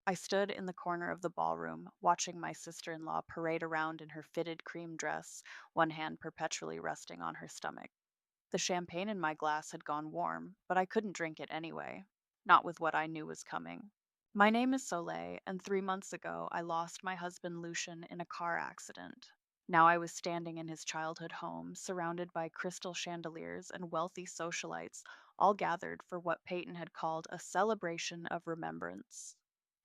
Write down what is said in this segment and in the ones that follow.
I stood in the corner of the ballroom, watching my sister in law parade around in her fitted cream dress, one hand perpetually resting on her stomach. The champagne in my glass had gone warm, but I couldn't drink it anyway, not with what I knew was coming. My name is Soleil, and 3 months ago I lost my husband Lucian in a car accident. Now I was standing in his childhood home, surrounded by crystal chandeliers and wealthy socialites, all gathered for what Peyton had called a celebration of remembrance.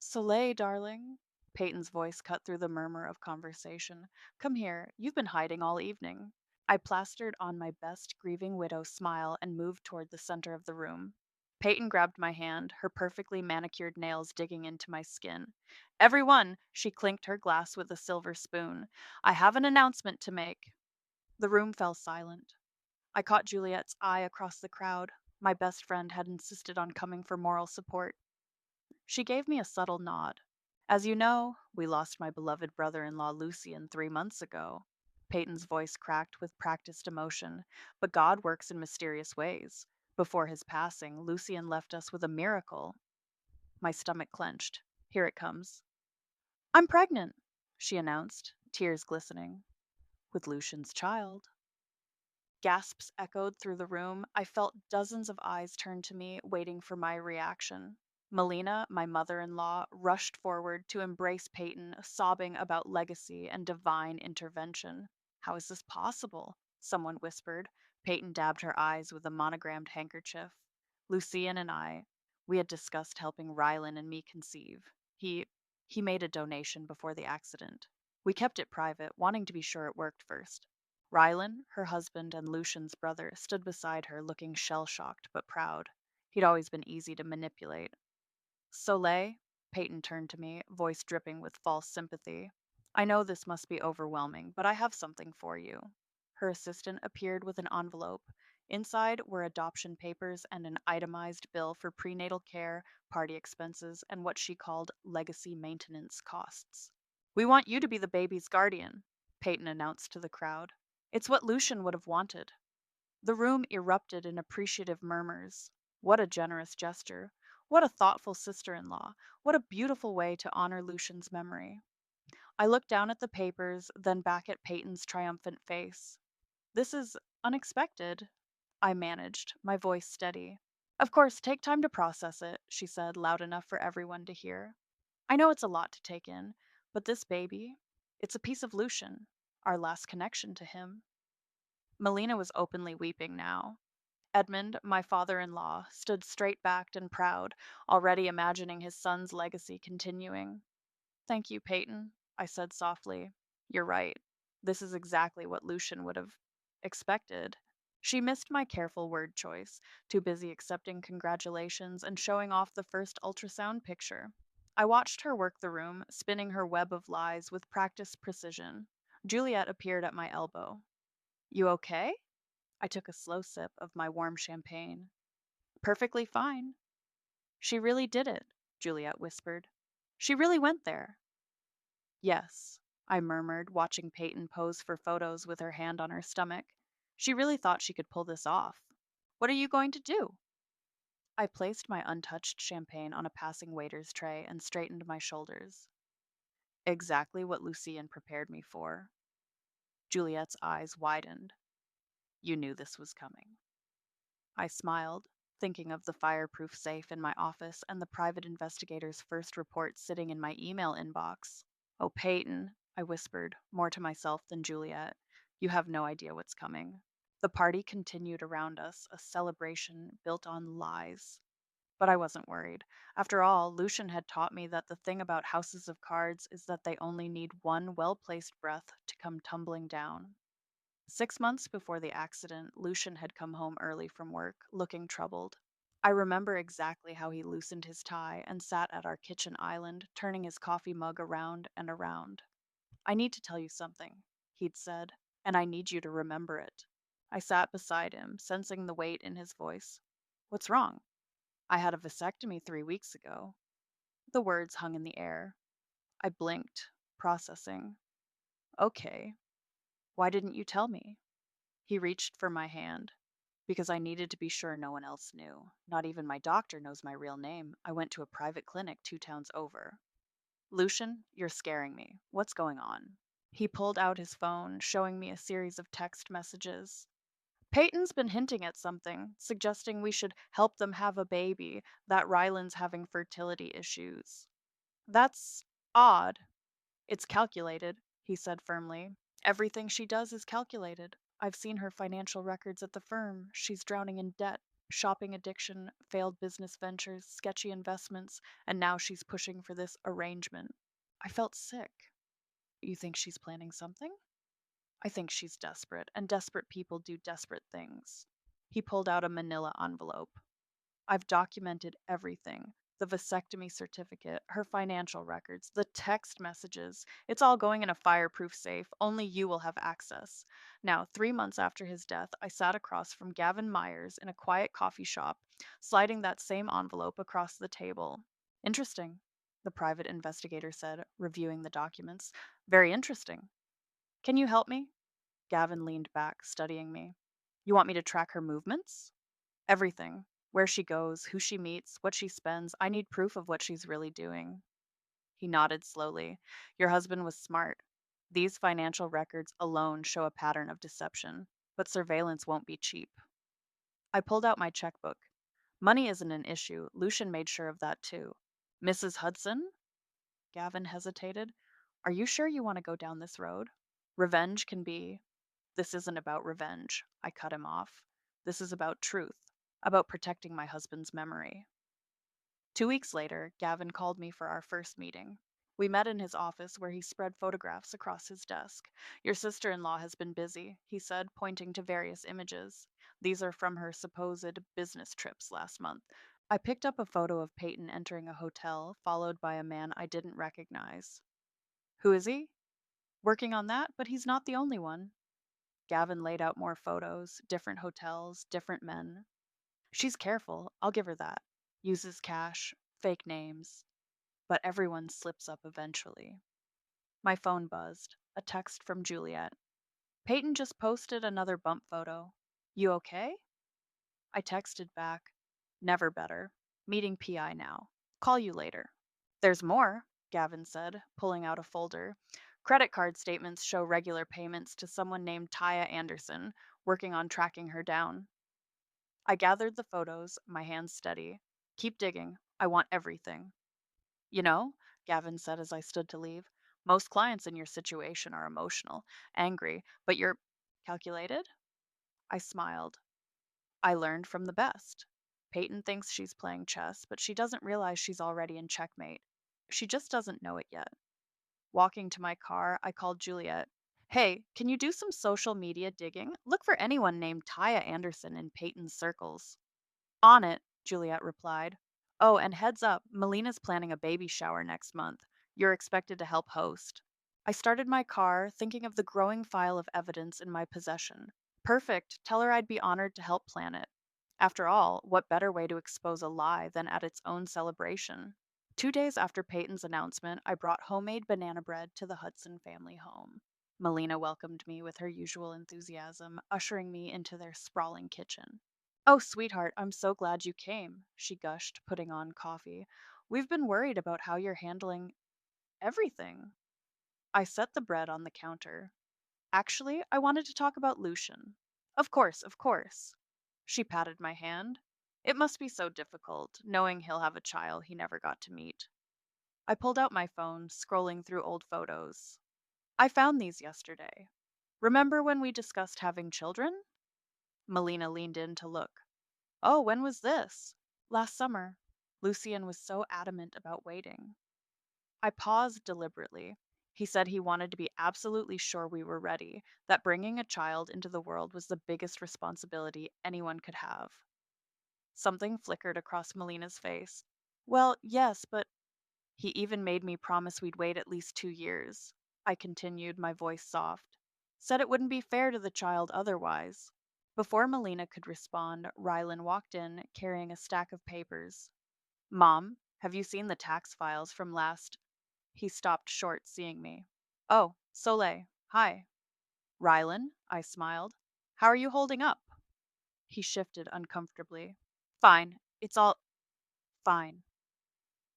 Soleil, darling. Peyton's voice cut through the murmur of conversation. Come here, you've been hiding all evening. I plastered on my best grieving widow smile and moved toward the center of the room. Peyton grabbed my hand, her perfectly manicured nails digging into my skin. Everyone, she clinked her glass with a silver spoon. I have an announcement to make. The room fell silent. I caught Juliet's eye across the crowd. My best friend had insisted on coming for moral support. She gave me a subtle nod. As you know, we lost my beloved brother in law Lucian 3 months ago. Peyton's voice cracked with practiced emotion, but God works in mysterious ways. Before his passing, Lucian left us with a miracle. My stomach clenched. Here it comes. I'm pregnant, she announced, tears glistening, with Lucian's child. Gasps echoed through the room. I felt dozens of eyes turn to me, waiting for my reaction. Melina, my mother in law, rushed forward to embrace Peyton, sobbing about legacy and divine intervention. How is this possible? Someone whispered. Peyton dabbed her eyes with a monogrammed handkerchief. Lucian and I, we had discussed helping Rylan and me conceive. He made a donation before the accident. We kept it private, wanting to be sure it worked first. Rylan, her husband and Lucian's brother, stood beside her, looking shell-shocked but proud. He'd always been easy to manipulate. Soleil, Peyton turned to me, voice dripping with false sympathy. I know this must be overwhelming, but I have something for you. Her assistant appeared with an envelope. Inside were adoption papers and an itemized bill for prenatal care, party expenses, and what she called legacy maintenance costs. We want you to be the baby's guardian, Peyton announced to the crowd. It's what Lucian would have wanted. The room erupted in appreciative murmurs. What a generous gesture. What a thoughtful sister in law. What a beautiful way to honor Lucian's memory. I looked down at the papers, then back at Peyton's triumphant face. This is unexpected, I managed, my voice steady. Of course, take time to process it, she said, loud enough for everyone to hear. I know it's a lot to take in, but this baby, it's a piece of Lucian, our last connection to him. Melina was openly weeping now. Edmund, my father in law, stood straight backed and proud, already imagining his son's legacy continuing. Thank you, Peyton, I said softly. You're right. This is exactly what Lucian would have expected. She missed my careful word choice, too busy accepting congratulations and showing off the first ultrasound picture. I watched her work the room, spinning her web of lies with practiced precision. Juliet appeared at my elbow. You okay? I took a slow sip of my warm champagne. Perfectly fine. She really did it, Juliet whispered. She really went there. Yes, I murmured, watching Peyton pose for photos with her hand on her stomach. She really thought she could pull this off. What are you going to do? I placed my untouched champagne on a passing waiter's tray and straightened my shoulders. Exactly what Lucien prepared me for. Juliet's eyes widened. You knew this was coming. I smiled, thinking of the fireproof safe in my office and the private investigator's first report sitting in my email inbox. Oh, Peyton, I whispered, more to myself than Juliet. You have no idea what's coming. The party continued around us, a celebration built on lies. But I wasn't worried. After all, Lucian had taught me that the thing about houses of cards is that they only need one well placed breath to come tumbling down. 6 months before the accident, Lucian had come home early from work, looking troubled. I remember exactly how he loosened his tie and sat at our kitchen island, turning his coffee mug around and around. I need to tell you something, he'd said, and I need you to remember it. I sat beside him, sensing the weight in his voice. What's wrong? I had a vasectomy 3 weeks ago. The words hung in the air. I blinked, processing. Okay, why didn't you tell me? He reached for my hand. Because I needed to be sure no one else knew. Not even my doctor knows my real name. I went to a private clinic 2 towns over. Lucian, you're scaring me. What's going on? He pulled out his phone, showing me a series of text messages. Peyton's been hinting at something, suggesting we should help them have a baby, that Ryland's having fertility issues. That's odd. It's calculated, he said firmly. Everything she does is calculated. I've seen her financial records at the firm. She's drowning in debt, shopping addiction, failed business ventures, sketchy investments, and now she's pushing for this arrangement. I felt sick. You think she's planning something? I think she's desperate, and desperate people do desperate things. He pulled out a manila envelope. I've documented everything: the vasectomy certificate, her financial records, the text messages. It's all going in a fireproof safe. Only you will have access. Now, 3 months after his death, I sat across from Gavin Myers in a quiet coffee shop, sliding that same envelope across the table. Interesting, the private investigator said, reviewing the documents. Very interesting. Can you help me? Gavin leaned back, studying me. You want me to track her movements? Everything. Where she goes, who she meets, what she spends. I need proof of what she's really doing. He nodded slowly. Your husband was smart. These financial records alone show a pattern of deception, but surveillance won't be cheap. I pulled out my checkbook. Money isn't an issue. Lucian made sure of that too. Mrs. Hudson? Gavin hesitated. Are you sure you want to go down this road? Revenge can be. This isn't about revenge. I cut him off. This is about truth, about protecting my husband's memory. 2 weeks later, Gavin called me for our first meeting. We met in his office where he spread photographs across his desk. Your sister in law has been busy, he said, pointing to various images. These are from her supposed business trips last month. I picked up a photo of Peyton entering a hotel, followed by a man I didn't recognize. Who is he? Working on that, but he's not the only one. Gavin laid out more photos, different hotels, different men. She's careful, I'll give her that. Uses cash, fake names, but everyone slips up eventually. My phone buzzed. A text from Juliet. Peyton just posted another bump photo. You okay? I texted back. Never better. Meeting PI now. Call you later. There's more, Gavin said, pulling out a folder. Credit card statements show regular payments to someone named Taya Anderson, working on tracking her down. I gathered the photos, my hands steady. Keep digging. I want everything. You know, Gavin said as I stood to leave, most clients in your situation are emotional, angry, but you're calculated? I smiled. I learned from the best. Peyton thinks she's playing chess, but she doesn't realize she's already in checkmate. She just doesn't know it yet. Walking to my car, I called Juliet. Hey, can you do some social media digging? Look for anyone named Taya Anderson in Peyton's circles. On it, Juliet replied. Oh, and heads up, Melina's planning a baby shower next month. You're expected to help host. I started my car, thinking of the growing file of evidence in my possession. Perfect. Tell her I'd be honored to help plan it. After all, what better way to expose a lie than at its own celebration? 2 days after Peyton's announcement, I brought homemade banana bread to the Hudson family home. Melina welcomed me with her usual enthusiasm, ushering me into their sprawling kitchen. Oh, sweetheart, I'm so glad you came, she gushed, putting on coffee. We've been worried about how you're handling everything. I set the bread on the counter. Actually, I wanted to talk about Lucian. Of course, of course. She patted my hand. It must be so difficult, knowing he'll have a child he never got to meet. I pulled out my phone, scrolling through old photos. I found these yesterday. Remember when we discussed having children? Melina leaned in to look. Oh, when was this? Last summer. Lucian was so adamant about waiting. I paused deliberately. He said he wanted to be absolutely sure we were ready, that bringing a child into the world was the biggest responsibility anyone could have. Something flickered across Melina's face. Well, yes, but he even made me promise we'd wait at least 2 years. I continued, my voice soft. Said it wouldn't be fair to the child otherwise. Before Melina could respond, Rylan walked in, carrying a stack of papers. Mom, have you seen the tax files from last? He stopped short, seeing me. Oh, Soleil. Hi. Rylan, I smiled. How are you holding up? He shifted uncomfortably. Fine. It's all fine.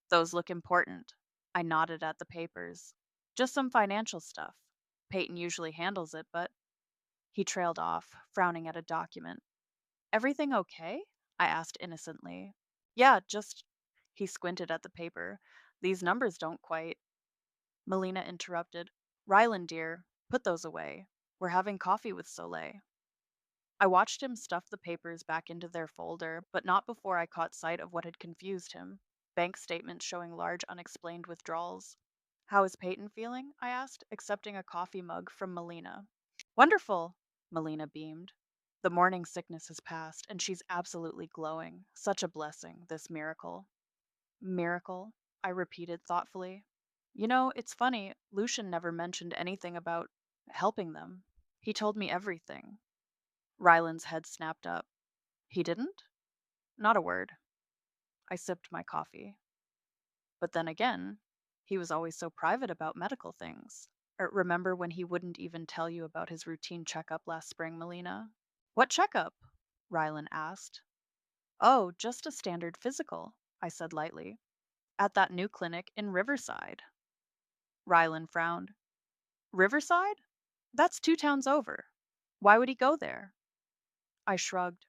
Those look important. I nodded at the papers. Just some financial stuff. Peyton usually handles it, but he trailed off, frowning at a document. Everything okay? I asked innocently. Yeah, just. He squinted at the paper. These numbers don't quite. Melina interrupted. Ryland, dear, put those away. We're having coffee with Soleil. I watched him stuff the papers back into their folder, but not before I caught sight of what had confused him. Bank statements showing large unexplained withdrawals. How is Peyton feeling? I asked, accepting a coffee mug from Melina. Wonderful, Melina beamed. The morning sickness has passed, and she's absolutely glowing. Such a blessing, this miracle. Miracle? I repeated thoughtfully. You know, it's funny, Lucian never mentioned anything about helping them. He told me everything. Ryland's head snapped up. He didn't? Not a word. I sipped my coffee. But then again, he was always so private about medical things. Remember when he wouldn't even tell you about his routine checkup last spring, Melina? What checkup? Rylan asked. Oh, just a standard physical, I said lightly. At that new clinic in Riverside. Rylan frowned. Riverside? That's 2 towns over. Why would he go there? I shrugged.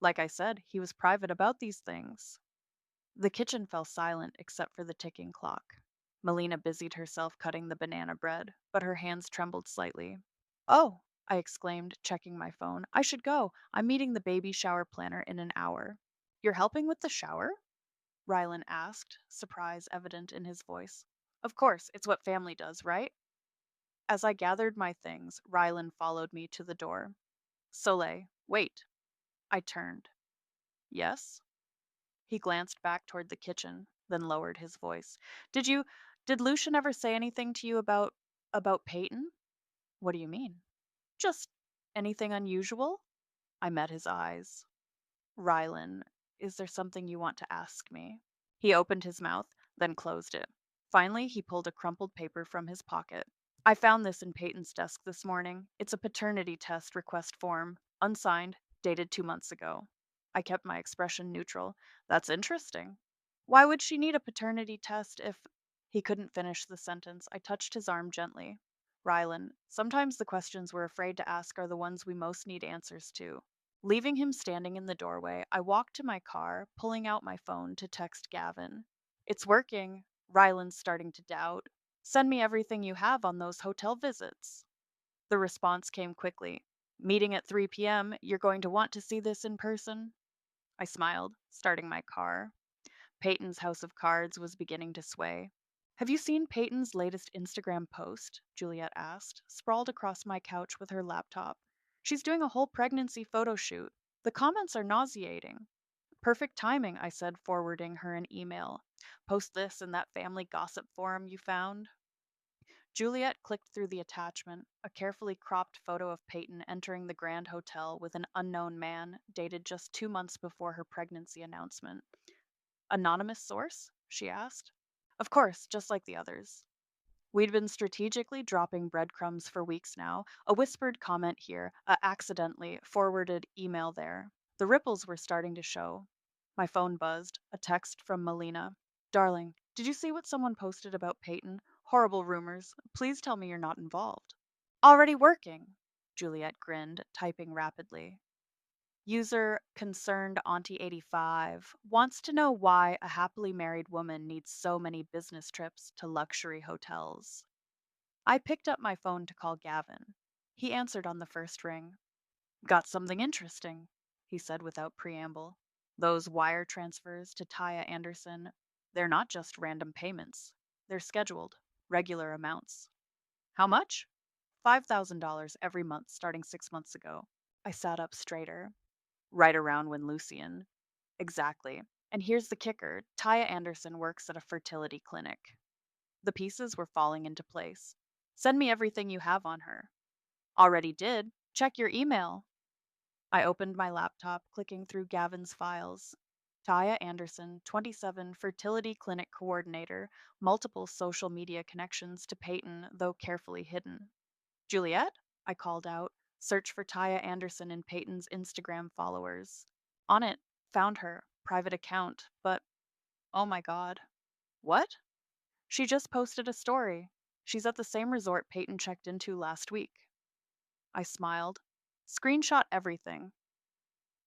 Like I said, he was private about these things. The kitchen fell silent except for the ticking clock. Melina busied herself cutting the banana bread, but her hands trembled slightly. Oh, I exclaimed, checking my phone. I should go. I'm meeting the baby shower planner in an hour. You're helping with the shower? Rylan asked, surprise evident in his voice. Of course, it's what family does, right? As I gathered my things, Rylan followed me to the door. Soleil, wait. I turned. Yes? He glanced back toward the kitchen, then lowered his voice. Did you did Lucian ever say anything to you about Peyton? What do you mean? Just anything unusual? I met his eyes. Rylan, is there something you want to ask me? He opened his mouth, then closed it. Finally, he pulled a crumpled paper from his pocket. I found this in Peyton's desk this morning. It's a paternity test request form, unsigned, dated 2 months ago. I kept my expression neutral. That's interesting. Why would she need a paternity test if. He couldn't finish the sentence. I touched his arm gently. Rylan, sometimes the questions we're afraid to ask are the ones we most need answers to. Leaving him standing in the doorway, I walked to my car, pulling out my phone to text Gavin. It's working. Rylan's starting to doubt. Send me everything you have on those hotel visits. The response came quickly. Meeting at 3 p.m., you're going to want to see this in person? I smiled, starting my car. Peyton's house of cards was beginning to sway. Have you seen Peyton's latest Instagram post? Juliet asked, sprawled across my couch with her laptop. She's doing a whole pregnancy photo shoot. The comments are nauseating. Perfect timing, I said, forwarding her an email. Post this in that family gossip forum you found. Juliet clicked through the attachment, a carefully cropped photo of Peyton entering the Grand Hotel with an unknown man, dated just 2 months before her pregnancy announcement. Anonymous source? She asked. Of course, just like the others. We'd been strategically dropping breadcrumbs for weeks now, a whispered comment here, a accidentally forwarded email there. The ripples were starting to show. My phone buzzed, a text from Melina. Darling, did you see what someone posted about Peyton? Horrible rumors. Please tell me you're not involved. Already working. Juliet grinned, typing rapidly. User concerned Auntie 85 wants to know why a happily married woman needs so many business trips to luxury hotels. I picked up my phone to call Gavin. He answered on the first ring. Got something interesting, he said without preamble. Those wire transfers to Taya Anderson, they're not just random payments. They're scheduled, regular amounts. How much? $5,000 every month starting 6 months ago. I sat up straighter. Right around when Lucian. Exactly. And here's the kicker, Taya Anderson works at a fertility clinic. The pieces were falling into place. Send me everything you have on her. Already did. Check your email. I opened my laptop, clicking through Gavin's files. Taya Anderson, 27, fertility clinic coordinator, multiple social media connections to Peyton, though carefully hidden. Juliet? I called out. Search for Taya Anderson in Peyton's Instagram followers. On it, found her, private account, but oh my god. What? She just posted a story. She's at the same resort Peyton checked into last week. I smiled. Screenshot everything.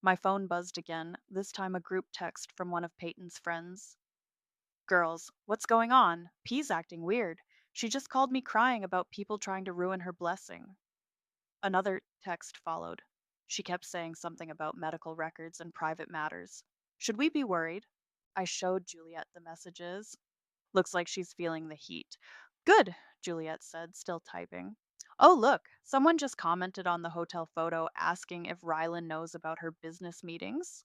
My phone buzzed again, this time a group text from one of Peyton's friends. Girls, what's going on? P's acting weird. She just called me crying about people trying to ruin her blessing. Another text followed. She kept saying something about medical records and private matters. Should we be worried? I showed Juliet the messages. Looks like she's feeling the heat. Good, Juliet said, still typing. Oh, look, someone just commented on the hotel photo asking if Rylan knows about her business meetings.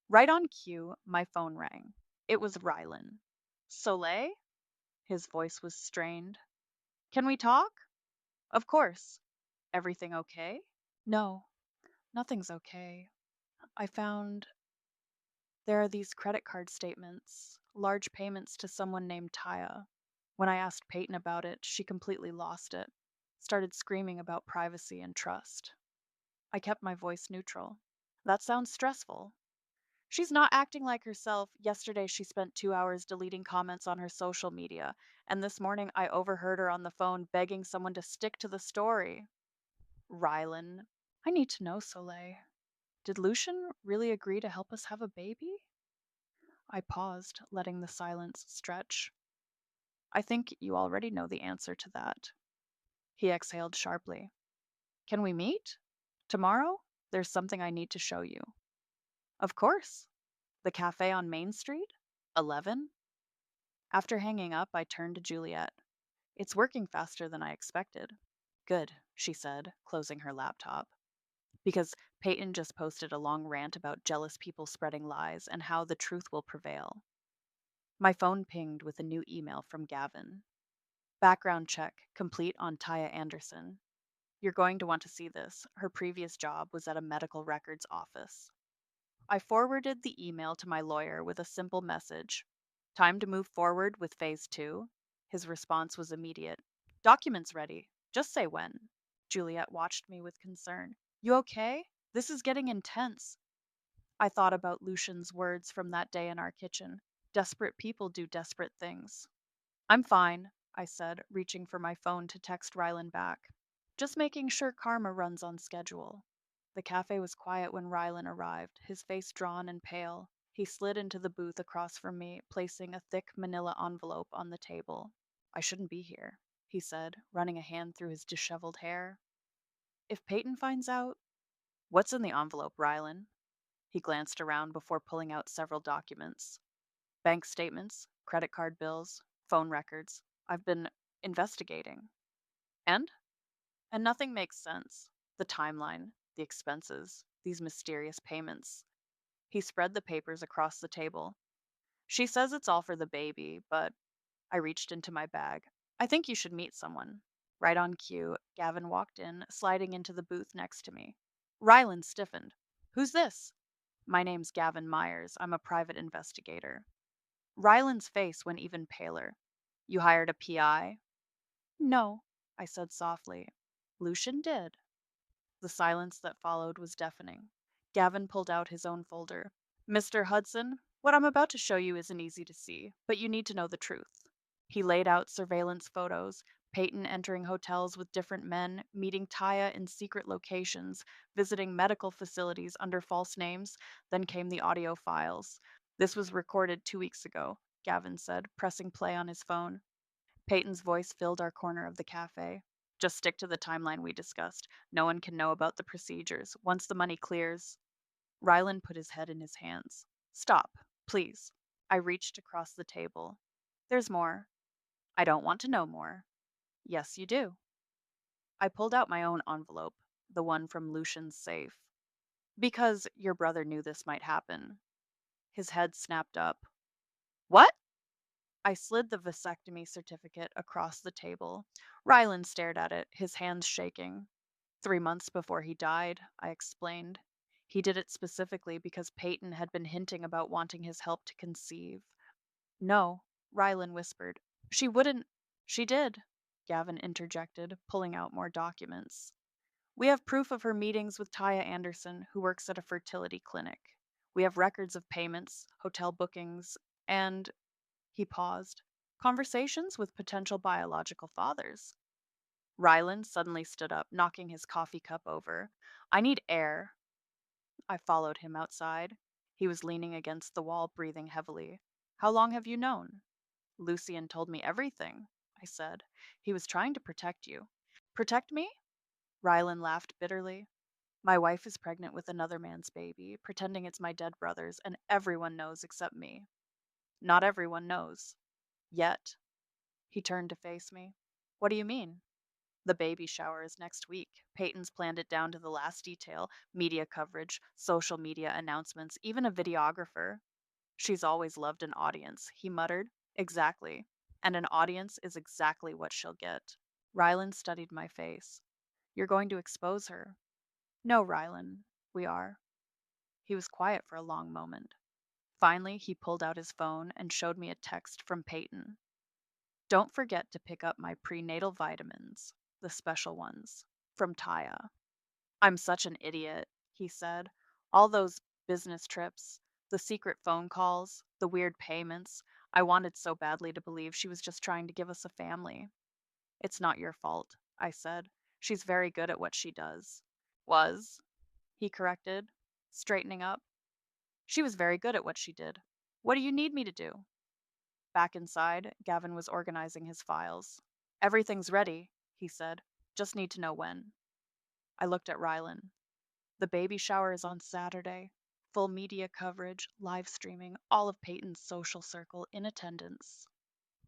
Right on cue, my phone rang. It was Rylan. Soleil? His voice was strained. Can we talk? Of course. Everything okay? No, nothing's okay. I found there are these credit card statements, large payments to someone named Taya. When I asked Peyton about it, she completely lost it, started screaming about privacy and trust. I kept my voice neutral. That sounds stressful. She's not acting like herself. Yesterday, she spent 2 hours deleting comments on her social media, and this morning I overheard her on the phone begging someone to stick to the story. Rylan, I need to know, Soleil. Did Lucian really agree to help us have a baby? I paused, letting the silence stretch. I think you already know the answer to that. He exhaled sharply. Can we meet? Tomorrow? There's something I need to show you. Of course. The cafe on Main Street? 11? After hanging up, I turned to Juliet. It's working faster than I expected. Good, she said, closing her laptop. Because Peyton just posted a long rant about jealous people spreading lies and how the truth will prevail. My phone pinged with a new email from Gavin. Background check complete on Taya Anderson. You're going to want to see this. Her previous job was at a medical records office. I forwarded the email to my lawyer with a simple message. Time to move forward with phase 2? His response was immediate. Documents ready. Just say when. Juliet watched me with concern. You okay? This is getting intense. I thought about Lucian's words from that day in our kitchen. Desperate people do desperate things. I'm fine, I said, reaching for my phone to text Rylan back. Just making sure karma runs on schedule. The cafe was quiet when Rylan arrived, his face drawn and pale. He slid into the booth across from me, placing a thick manila envelope on the table. I shouldn't be here, he said, running a hand through his disheveled hair. If Peyton finds out, what's in the envelope, Rylan? He glanced around before pulling out several documents. Bank statements, credit card bills, phone records. I've been investigating. And? And nothing makes sense. The timeline, the expenses, these mysterious payments. He spread the papers across the table. She says it's all for the baby, but I reached into my bag. I think you should meet someone. Right on cue, Gavin walked in, sliding into the booth next to me. Rylan stiffened. Who's this? My name's Gavin Myers. I'm a private investigator. Rylan's face went even paler. You hired a PI? No, I said softly. Lucian did. The silence that followed was deafening. Gavin pulled out his own folder. Mr. Hudson, what I'm about to show you isn't easy to see, but you need to know the truth. He laid out surveillance photos, Peyton entering hotels with different men, meeting Taya in secret locations, visiting medical facilities under false names. Then came the audio files. This was recorded 2 weeks ago, Gavin said, pressing play on his phone. Peyton's voice filled our corner of the cafe. Just stick to the timeline we discussed. No one can know about the procedures. Once the money clears. Rylan put his head in his hands. Stop, please. I reached across the table. There's more. I don't want to know more. Yes, you do. I pulled out my own envelope, the one from Lucian's safe. Because your brother knew this might happen. His head snapped up. What? I slid the vasectomy certificate across the table. Rylan stared at it, his hands shaking. 3 months before he died, I explained. He did it specifically because Peyton had been hinting about wanting his help to conceive. No, Rylan whispered. She wouldn't. She did, Gavin interjected, pulling out more documents. We have proof of her meetings with Taya Anderson, who works at a fertility clinic. We have records of payments, hotel bookings, and he paused. Conversations with potential biological fathers. Rylan suddenly stood up, knocking his coffee cup over. I need air. I followed him outside. He was leaning against the wall, breathing heavily. How long have you known? Lucian told me everything, I said. He was trying to protect you. Protect me? Rylan laughed bitterly. My wife is pregnant with another man's baby, pretending it's my dead brother's, and everyone knows except me. Not everyone knows. Yet. He turned to face me. What do you mean? The baby shower is next week. Peyton's planned it down to the last detail media coverage, social media announcements, even a videographer. She's always loved an audience, he muttered. Exactly. And an audience is exactly what she'll get. Rylan studied my face. You're going to expose her. No, Rylan. We are. He was quiet for a long moment. Finally, he pulled out his phone and showed me a text from Peyton. Don't forget to pick up my prenatal vitamins, the special ones, from Taya. I'm such an idiot, he said. All those business trips, the secret phone calls, the weird payments. I wanted so badly to believe she was just trying to give us a family. It's not your fault, I said. She's very good at what she does. Was, he corrected, straightening up. She was very good at what she did. What do you need me to do? Back inside, Gavin was organizing his files. Everything's ready, he said. Just need to know when. I looked at Rylan. The baby shower is on Saturday. Full media coverage, live streaming, all of Peyton's social circle in attendance.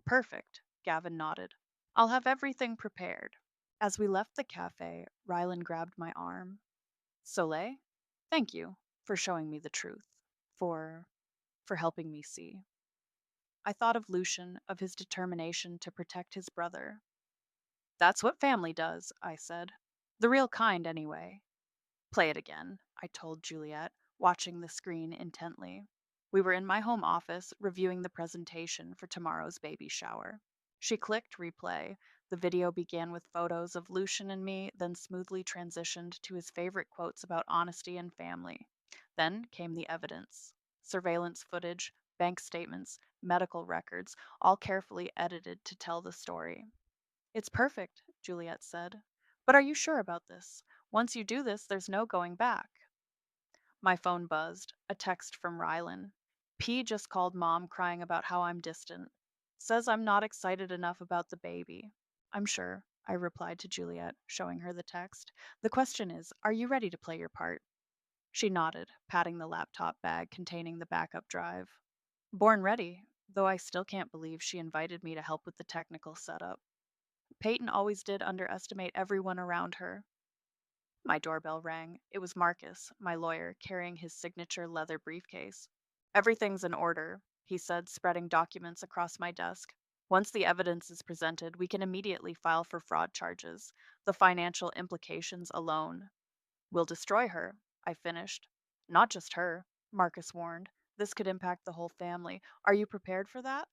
Perfect, Gavin nodded. I'll have everything prepared. As we left the cafe, Rylan grabbed my arm. Soleil, thank you for showing me the truth, for helping me see. I thought of Lucian, of his determination to protect his brother. That's what family does, I said. The real kind, anyway. Play it again, I told Juliet, watching the screen intently. We were in my home office, reviewing the presentation for tomorrow's baby shower. She clicked replay. The video began with photos of Lucian and me, then smoothly transitioned to his favorite quotes about honesty and family. Then came the evidence surveillance footage, bank statements, medical records, all carefully edited to tell the story. It's perfect, Juliet said. But are you sure about this? Once you do this, there's no going back. My phone buzzed, a text from Rylan. P just called mom crying about how I'm distant. Says I'm not excited enough about the baby. I'm sure, I replied to Juliet, showing her the text. The question is, are you ready to play your part? She nodded, patting the laptop bag containing the backup drive. Born ready, though I still can't believe she invited me to help with the technical setup. Peyton always did underestimate everyone around her. My doorbell rang. It was Marcus, my lawyer, carrying his signature leather briefcase. Everything's in order, he said, spreading documents across my desk. Once the evidence is presented, we can immediately file for fraud charges. The financial implications alone will destroy her, I finished. Not just her, Marcus warned. This could impact the whole family. Are you prepared for that?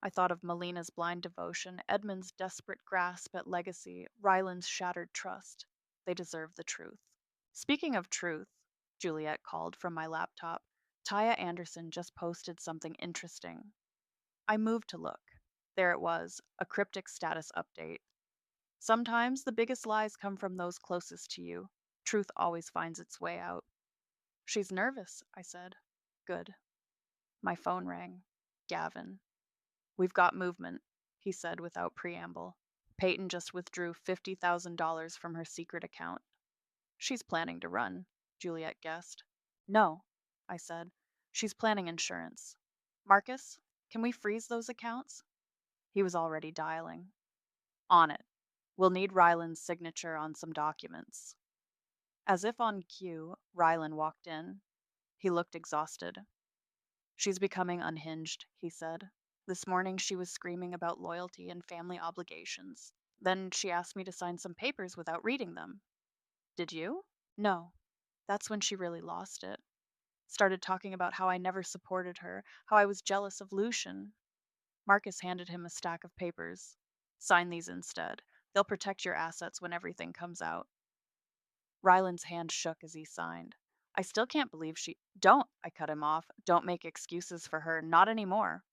I thought of Melina's blind devotion, Edmund's desperate grasp at legacy, Ryland's shattered trust. They deserve the truth. Speaking of truth, Juliet called from my laptop. Taya Anderson just posted something interesting. I moved to look. There it was, a cryptic status update. Sometimes the biggest lies come from those closest to you. Truth always finds its way out. She's nervous, I said. Good. My phone rang. Gavin. We've got movement, he said without preamble. Peyton just withdrew $50,000 from her secret account. She's planning to run, Juliet guessed. No, I said. She's planning insurance. Marcus, can we freeze those accounts? He was already dialing. On it. We'll need Ryland's signature on some documents. As if on cue, Ryland walked in. He looked exhausted. She's becoming unhinged, he said. This morning she was screaming about loyalty and family obligations. Then she asked me to sign some papers without reading them. Did you? No. That's when she really lost it. Started talking about how I never supported her, how I was jealous of Lucian. Marcus handed him a stack of papers. Sign these instead. They'll protect your assets when everything comes out. Ryland's hand shook as he signed. I still can't believe she. Don't, I cut him off. Don't make excuses for her. Not anymore.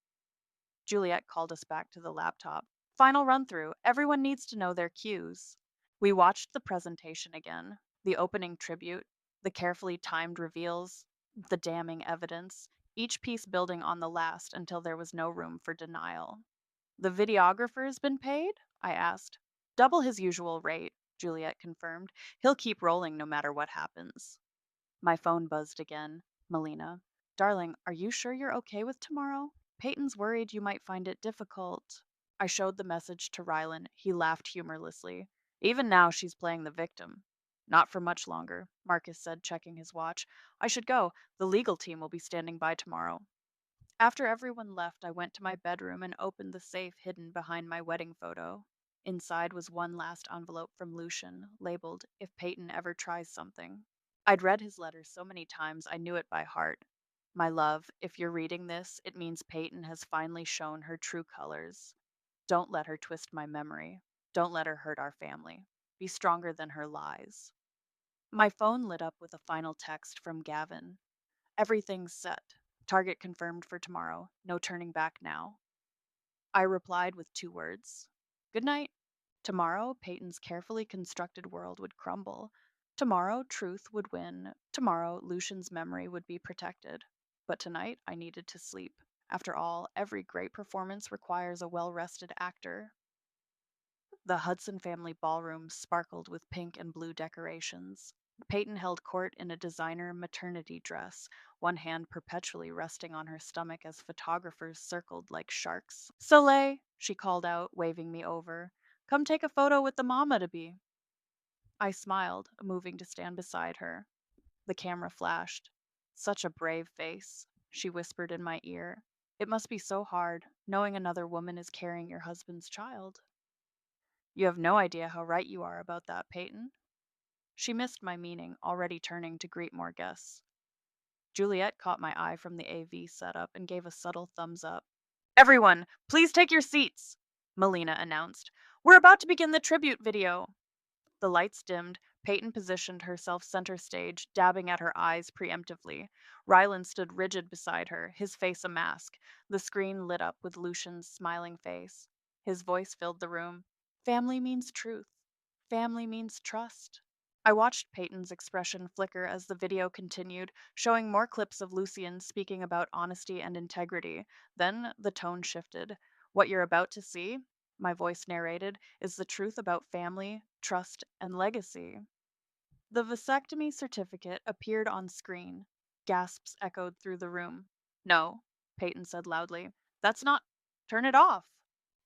Juliet called us back to the laptop. Final run through. Everyone needs to know their cues. We watched the presentation again, the opening tribute, the carefully timed reveals, the damning evidence, each piece building on the last until there was no room for denial. The videographer's been paid? I asked. Double his usual rate, Juliet confirmed. He'll keep rolling no matter what happens. My phone buzzed again. Melina. Darling, are you sure you're okay with tomorrow? Peyton's worried you might find it difficult. I showed the message to Rylan. He laughed humorlessly. Even now, she's playing the victim. Not for much longer, Marcus said, checking his watch. I should go. The legal team will be standing by tomorrow. After everyone left, I went to my bedroom and opened the safe hidden behind my wedding photo. Inside was one last envelope from Lucian, labeled, If Peyton Ever Tries Something. I'd read his letter so many times I knew it by heart. My love, if you're reading this, it means Peyton has finally shown her true colors. Don't let her twist my memory. Don't let her hurt our family. Be stronger than her lies. My phone lit up with a final text from Gavin. Everything's set. Target confirmed for tomorrow. No turning back now. I replied with 2 words. Good night. Tomorrow, Peyton's carefully constructed world would crumble. Tomorrow, truth would win. Tomorrow, Lucian's memory would be protected. But tonight, I needed to sleep. After all, every great performance requires a well rested actor. The Hudson family ballroom sparkled with pink and blue decorations. Peyton held court in a designer maternity dress, one hand perpetually resting on her stomach as photographers circled like sharks. Soleil, she called out, waving me over. Come take a photo with the mama to be. I smiled, moving to stand beside her. The camera flashed. Such a brave face, she whispered in my ear. It must be so hard, knowing another woman is carrying your husband's child. You have no idea how right you are about that, Peyton. She missed my meaning, already turning to greet more guests. Juliet caught my eye from the AV setup and gave a subtle thumbs up. Everyone, please take your seats, Melina announced. We're about to begin the tribute video. The lights dimmed. Peyton positioned herself center stage, dabbing at her eyes preemptively. Rylan stood rigid beside her, his face a mask. The screen lit up with Lucian's smiling face. His voice filled the room. Family means truth. Family means trust. I watched Peyton's expression flicker as the video continued, showing more clips of Lucian speaking about honesty and integrity. Then the tone shifted. What you're about to see, my voice narrated, is the truth about family, trust, and legacy. The vasectomy certificate appeared on screen. Gasps echoed through the room. No, Peyton said loudly. That's not. Turn it off.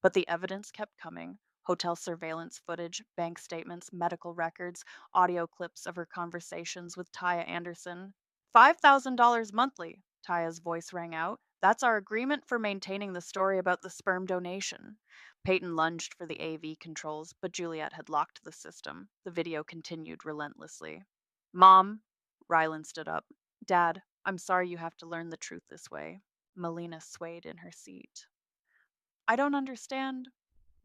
But the evidence kept coming. Hotel surveillance footage, bank statements, medical records, audio clips of her conversations with Taya Anderson. $5,000 monthly, Taya's voice rang out. That's our agreement for maintaining the story about the sperm donation. Peyton lunged for the AV controls, but Juliet had locked the system. The video continued relentlessly. Mom, Rylan stood up. Dad, I'm sorry you have to learn the truth this way. Melina swayed in her seat. I don't understand.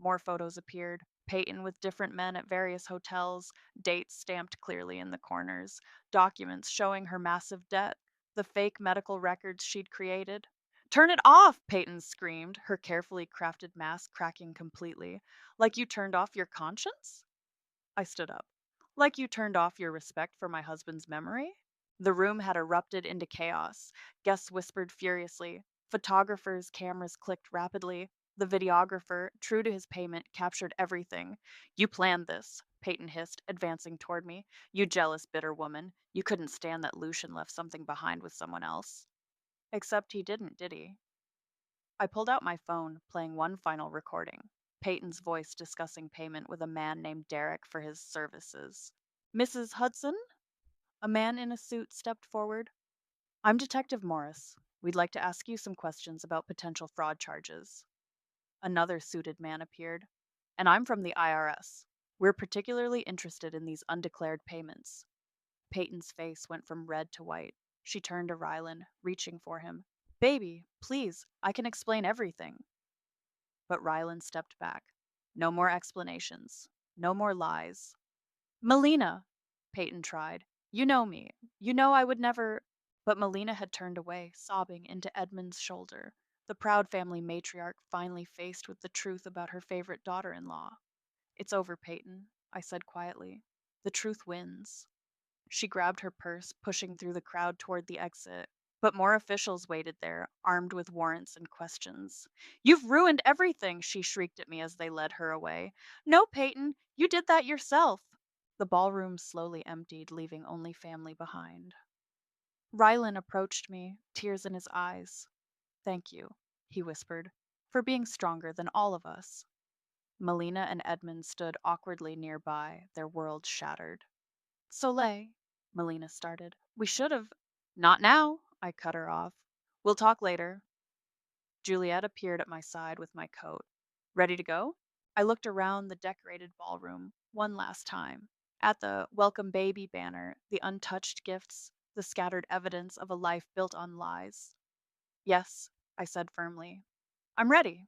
More photos appeared. Peyton with different men at various hotels, dates stamped clearly in the corners, documents showing her massive debt, the fake medical records she'd created. Turn it off, Peyton screamed, her carefully crafted mask cracking completely. Like you turned off your conscience? I stood up. Like you turned off your respect for my husband's memory? The room had erupted into chaos. Guests whispered furiously. Photographers' cameras clicked rapidly. The videographer, true to his payment, captured everything. You planned this, Peyton hissed, advancing toward me. You jealous, bitter woman. You couldn't stand that Lucian left something behind with someone else. Except he didn't, did he? I pulled out my phone, playing one final recording. Peyton's voice discussing payment with a man named Derek for his services. Mrs. Hudson? A man in a suit stepped forward. I'm Detective Morris. We'd like to ask you some questions about potential fraud charges. Another suited man appeared. And I'm from the IRS. We're particularly interested in these undeclared payments. Peyton's face went from red to white. She turned to Rylan, reaching for him. Baby, please, I can explain everything. But Rylan stepped back. No more explanations. No more lies. Melina, Peyton tried. You know me. You know I would never. But Melina had turned away, sobbing into Edmund's shoulder. The proud family matriarch finally faced with the truth about her favorite daughter in law. It's over, Peyton, I said quietly. The truth wins. She grabbed her purse, pushing through the crowd toward the exit. But more officials waited there, armed with warrants and questions. You've ruined everything, she shrieked at me as they led her away. No, Peyton, you did that yourself. The ballroom slowly emptied, leaving only family behind. Rylan approached me, tears in his eyes. Thank you, he whispered, for being stronger than all of us. Melina and Edmund stood awkwardly nearby, their worlds shattered. Soleil, Melina started. We should have. Not now, I cut her off. We'll talk later. Juliet appeared at my side with my coat. Ready to go? I looked around the decorated ballroom one last time. At the welcome baby banner, the untouched gifts, the scattered evidence of a life built on lies. Yes, I said firmly. I'm ready.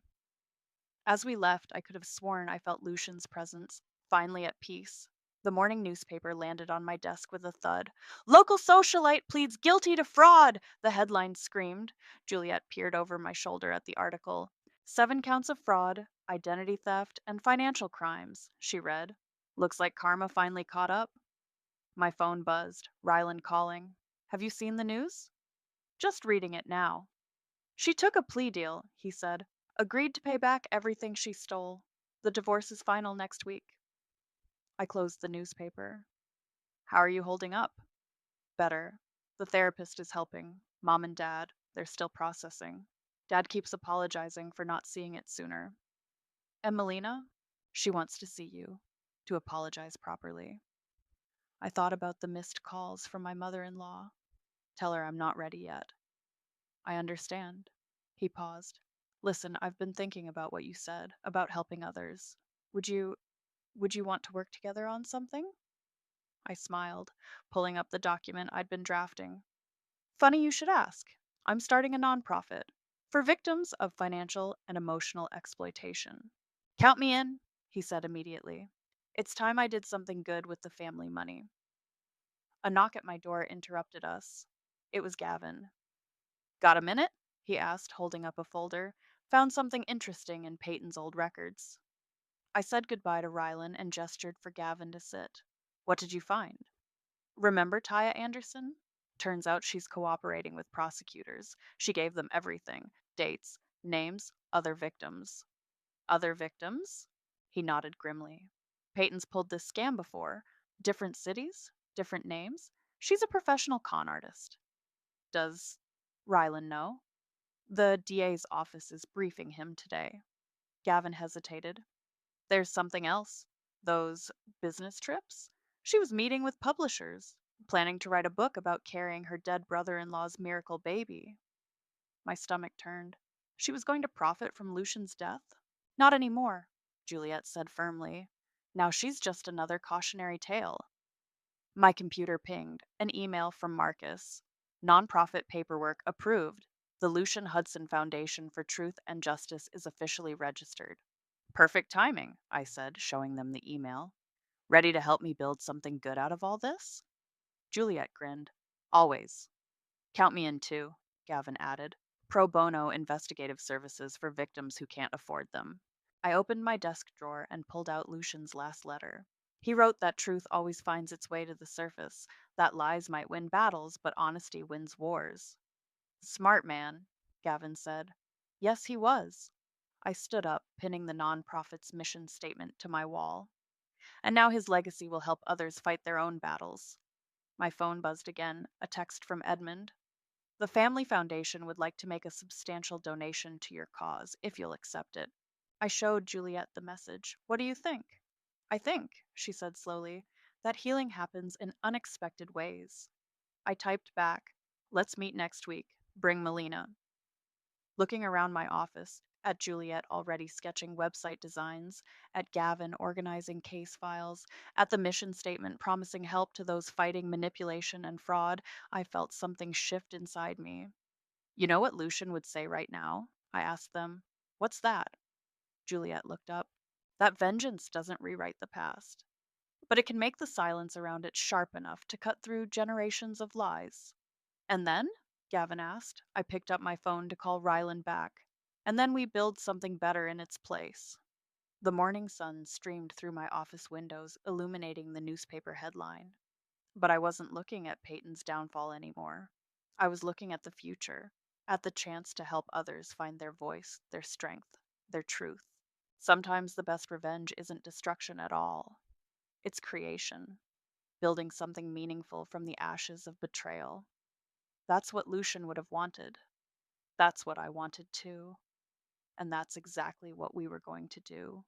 As we left, I could have sworn I felt Lucian's presence, finally at peace. The morning newspaper landed on my desk with a thud. Local socialite pleads guilty to fraud, the headline screamed. Juliet peered over my shoulder at the article. 7 counts of fraud, identity theft, and financial crimes, she read. Looks like karma finally caught up. My phone buzzed, Rylan calling. Have you seen the news? Just reading it now. She took a plea deal, he said. Agreed to pay back everything she stole. The divorce is final next week. I closed the newspaper. How are you holding up? Better. The therapist is helping. Mom and Dad, they're still processing. Dad keeps apologizing for not seeing it sooner. And Melina? She wants to see you, to apologize properly. I thought about the missed calls from my mother in law. Tell her I'm not ready yet. I understand. He paused. Listen, I've been thinking about what you said, about helping others. Would you would you want to work together on something? I smiled, pulling up the document I'd been drafting. Funny you should ask. I'm starting a nonprofit for victims of financial and emotional exploitation. Count me in, he said immediately. It's time I did something good with the family money. A knock at my door interrupted us. It was Gavin. Got a minute? He asked, holding up a folder. Found something interesting in Peyton's old records. I said goodbye to Rylan and gestured for Gavin to sit. What did you find? Remember Taya Anderson? Turns out she's cooperating with prosecutors. She gave them everything: dates, names, other victims. Other victims? He nodded grimly. Peyton's pulled this scam before. Different cities? Different names? She's a professional con artist. Does Rylan know? The DA's office is briefing him today. Gavin hesitated. There's something else. Those business trips? She was meeting with publishers, planning to write a book about carrying her dead brother in law's miracle baby. My stomach turned. She was going to profit from Lucian's death? Not anymore, Juliet said firmly. Now she's just another cautionary tale. My computer pinged, an email from Marcus. Nonprofit paperwork approved. The Lucian Hudson Foundation for Truth and Justice is officially registered. Perfect timing, I said, showing them the email. Ready to help me build something good out of all this? Juliet grinned. Always. Count me in too, Gavin added. Pro bono investigative services for victims who can't afford them. I opened my desk drawer and pulled out Lucian's last letter. He wrote that truth always finds its way to the surface, that lies might win battles, but honesty wins wars. Smart man, Gavin said. Yes, he was. I stood up, pinning the nonprofit's mission statement to my wall. And now his legacy will help others fight their own battles. My phone buzzed again, a text from Edmund. The Family Foundation would like to make a substantial donation to your cause, if you'll accept it. I showed Juliet the message. What do you think? I think, she said slowly, that healing happens in unexpected ways. I typed back, let's meet next week. Bring Melina. Looking around my office, at Juliet already sketching website designs, at Gavin organizing case files, at the mission statement promising help to those fighting manipulation and fraud, I felt something shift inside me. You know what Lucian would say right now? I asked them. What's that? Juliet looked up. That vengeance doesn't rewrite the past, but it can make the silence around it sharp enough to cut through generations of lies. And then? Gavin asked. I picked up my phone to call Rylan back. And then we build something better in its place. The morning sun streamed through my office windows, illuminating the newspaper headline. But I wasn't looking at Peyton's downfall anymore. I was looking at the future, at the chance to help others find their voice, their strength, their truth. Sometimes the best revenge isn't destruction at all, it's creation, building something meaningful from the ashes of betrayal. That's what Lucian would have wanted. That's what I wanted too. And that's exactly what we were going to do.